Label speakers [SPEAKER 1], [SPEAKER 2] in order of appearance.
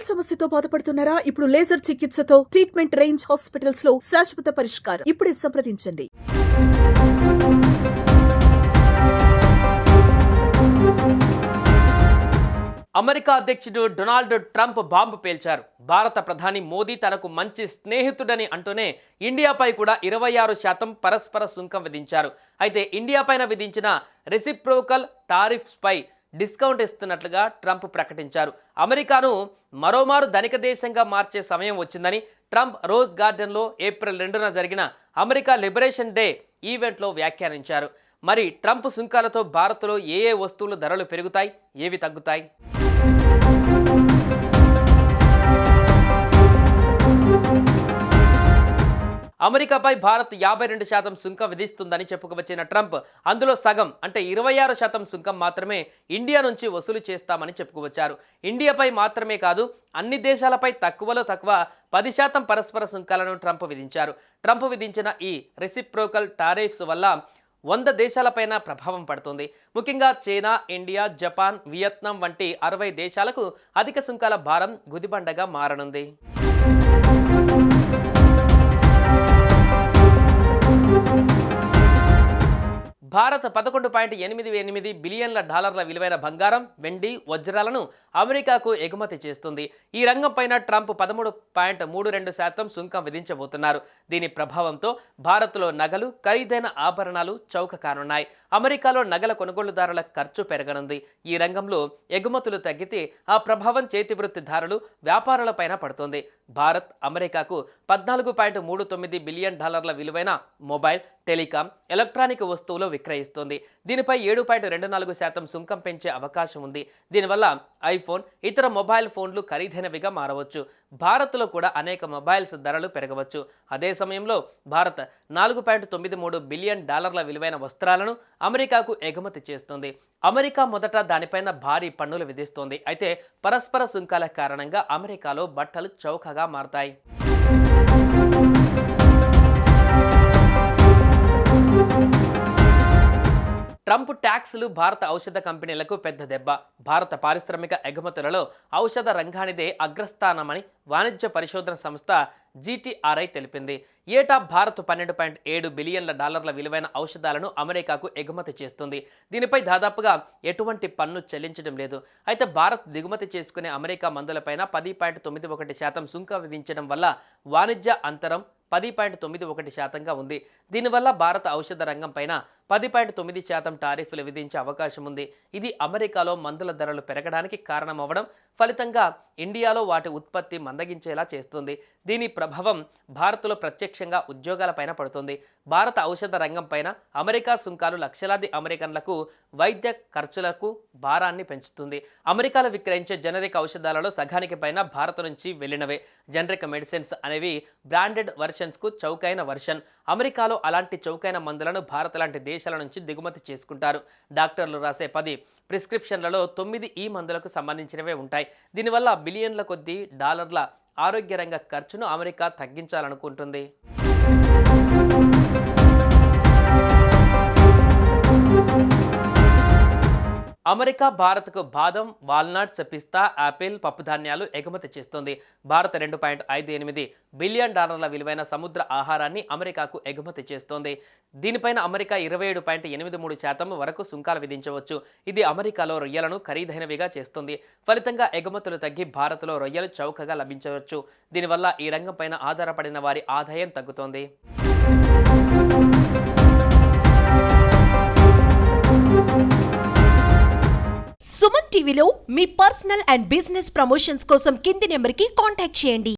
[SPEAKER 1] మొటిమల సమస్యతో బాధపడుతున్నారా? ఇప్పుడు లేజర్ చికిత్సతో ట్రీట్మెంట్ రేంజ్ హాస్పిటల్స్ లో శాశ్వత పరిష్కారం. ఇప్పుడే సంప్రదించండి.
[SPEAKER 2] అమెరికా అధ్యక్షుడు డొనాల్డ్ ట్రంప్ బాంబు పేల్చారు. భారత ప్రధాని మోదీ తనకు మంచి స్నేహితుడని అంటూనే ఇండియాపై కూడా 26% పరస్పర సుంకం విధించారు. అయితే ఇండియాపైన విధించిన రెసిప్రోకల్ టారిఫ్స్ పై డిస్కౌంట్ ఇస్తున్నట్లుగా ట్రంప్ ప్రకటించారు. అమెరికాను మరోమారు ధనిక దేశంగా మార్చే సమయం వచ్చిందని ట్రంప్ రోజ్ గార్డెన్లో ఏప్రిల్ 2న జరిగిన అమెరికా లిబరేషన్ డే ఈవెంట్లో వ్యాఖ్యానించారు. మరి ట్రంప్ సుంకాలతో భారత్లో ఏ వస్తువులు ధరలు పెరుగుతాయి, ఏవి తగ్గుతాయి? అమెరికాపై భారత్ 52% సుంకం విధిస్తుందని చెప్పుకువచ్చిన ట్రంప్ అందులో సగం అంటే 26% సుంకం మాత్రమే ఇండియా నుంచి వసూలు చేస్తామని చెప్పుకువచ్చారు. ఇండియాపై మాత్రమే కాదు అన్ని దేశాలపై తక్కువలో తక్కువ 10% పరస్పర సుంకాలను ట్రంప్ విధించారు. ట్రంప్ విధించిన ఈ రెసిప్రోకల్ టారిఫ్స్ వల్ల 100 దేశాలపైన ప్రభావం పడుతుంది. ముఖ్యంగా చైనా, ఇండియా, జపాన్, వియత్నాం వంటి 60 దేశాలకు అధిక సుంకాల భారం గుదిబండగా మారనుంది. భారత్ $11.88 బిలియన్ల విలువైన బంగారం, వెండి, వజ్రాలను అమెరికాకు ఎగుమతి చేస్తుంది. ఈ రంగంపైన ట్రంప్ 13.32% సుంకం విధించబోతున్నారు. దీని ప్రభావంతో భారత్లో నగలు, ఖరీదైన ఆభరణాలు చౌక కానున్నాయి. అమెరికాలో నగల కొనుగోలుదారుల ఖర్చు పెరగనుంది. ఈ రంగంలో ఎగుమతులు తగ్గితే ఆ ప్రభావం చేతివృత్తిదారులు, వ్యాపారులపైన పడుతుంది. భారత్ అమెరికాకు $14.39 బిలియన్ విలువైన మొబైల్, టెలికాం, ఎలక్ట్రానిక్ వస్తువులు విక్రయిస్తుంది. దీనిపై 7.24% సుంకం పెంచే అవకాశం ఉంది. దీనివల్ల ఐఫోన్, ఇతర మొబైల్ ఫోన్లు ఖరీదైనవిగా మారవచ్చు. భారత్లో కూడా అనేక మొబైల్స్ ధరలు పెరగవచ్చు. అదే సమయంలో భారత్ $4.93 బిలియన్ విలువైన వస్త్రాలను అమెరికాకు ఎగుమతి చేస్తుంది. అమెరికా మొదట దానిపైన భారీ పన్నులు విధిస్తోంది. అయితే పరస్పర సుంకాల కారణంగా అమెరికాలో బట్టలు చౌకగా మారతాయి. ట్రంప్ ట్యాక్స్లు భారత ఔషధ కంపెనీలకు పెద్ద దెబ్బ. భారత పారిశ్రామిక ఎగుమతులలో ఔషధ రంగానిదే అగ్రస్థానమని వాణిజ్య పరిశోధన సంస్థ GTRI తెలిపింది. ఏటా భారత్ $12.7 బిలియన్ల విలువైన ఔషధాలను అమెరికాకు ఎగుమతి చేస్తుంది. దీనిపై దాదాపుగా ఎటువంటి పన్ను చెల్లించడం లేదు. అయితే భారత్ దిగుమతి చేసుకునే అమెరికా మందులపైన 10.91% సుంకం విధించడం వల్ల వాణిజ్య అంతరం 10.91%గా ఉంది. దీనివల్ల భారత ఔషధ రంగం పైన 10.9% టారిఫ్లు విధించే అవకాశం ఉంది. ఇది అమెరికాలో మందుల ధరలు పెరగడానికి కారణమవ్వడం, ఫలితంగా ఇండియాలో వాటి ఉత్పత్తి మందగించేలా చేస్తుంది. దీని ప్రభావం భారత్లో ప్రత్యక్షంగా ఉద్యోగాలపైన పడుతుంది. భారత ఔషధ రంగం పైన అమెరికా సుంకాలు లక్షలాది అమెరికన్లకు వైద్య ఖర్చులకు భారాన్ని పెంచుతుంది. అమెరికాలో విక్రయించే జనరిక్ ఔషధాలలో సగానికి పైన భారత్ నుంచి వెళ్ళినవే. జనరిక్ మెడిసిన్స్ అనేవి బ్రాండెడ్ వర్షన్స్కు చౌకైన వర్షన్. అమెరికాలో అలాంటి చౌకైన మందులను భారత్ లాంటి దేశాల నుంచి దిగుమతి చేసుకుంటారు. డాక్టర్లు రాసే 10 ప్రిస్క్రిప్షన్లలో 9 ఈ మందులకు సంబంధించినవే ఉంటాయి. దీనివల్ల బిలియన్ల కొద్దీ డాలర్ల ఆరోగ్య రంగ ఖర్చును అమెరికా తగ్గించాలనుకుంటుంది. అమెరికా భారత్కు బాదం, వాల్నట్స్, పిస్తా, యాపిల్, పప్పుధాన్యాలు ఎగుమతి చేస్తుంది. భారత్ $2.58 బిలియన్ విలువైన సముద్ర ఆహారాన్ని అమెరికాకు ఎగుమతి చేస్తోంది. దీనిపైన అమెరికా 27.83% వరకు సుంకాలు విధించవచ్చు. ఇది అమెరికాలో రొయ్యలను ఖరీదైనవిగా చేస్తుంది. ఫలితంగా ఎగుమతులు తగ్గి భారత్లో రొయ్యలు చౌకగా లభించవచ్చు. దీనివల్ల ఈ రంగం పైన ఆధారపడిన వారి ఆదాయం తగ్గుతోంది.
[SPEAKER 3] సుమన్ టీవీలో మీ పర్సనల్ అండ్ బిజినెస్ ప్రమోషన్స్ కోసం కింది నెంబర్కి కాంటాక్ట్ చేయండి.